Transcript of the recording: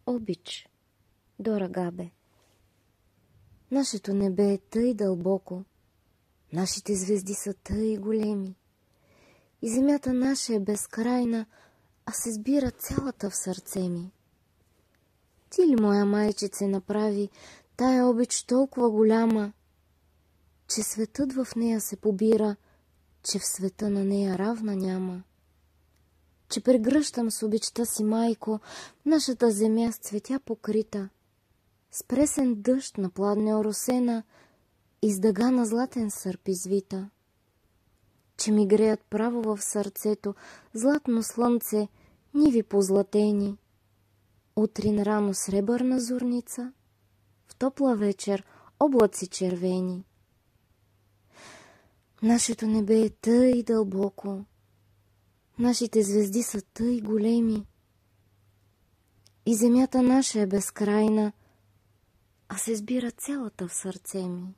Обич. Дора Габе. Нашето небе е тъй дълбоко, нашите звезди са тъй големи, и земята наша е безкрайна, а се сбира цялата в сърце ми. Ти ли, моя майчице, направи тая обич толкова голяма, че светът в нея се побира, че в света на нея равна няма? Че прегръщам с обичта си, майко, нашата земя с цветя покрита, с пресен дъжд на пладне оросена и с дъга на златен сърп извита. Че ми греят право в сърцето златно слънце, ниви позлатени, утрин рано сребърна зорница, в топла вечер облаци червени. Нашето небе е тъй дълбоко, нашите звезди са тъй големи, и земята наша е безкрайна, а се сбира цялата в сърце ми.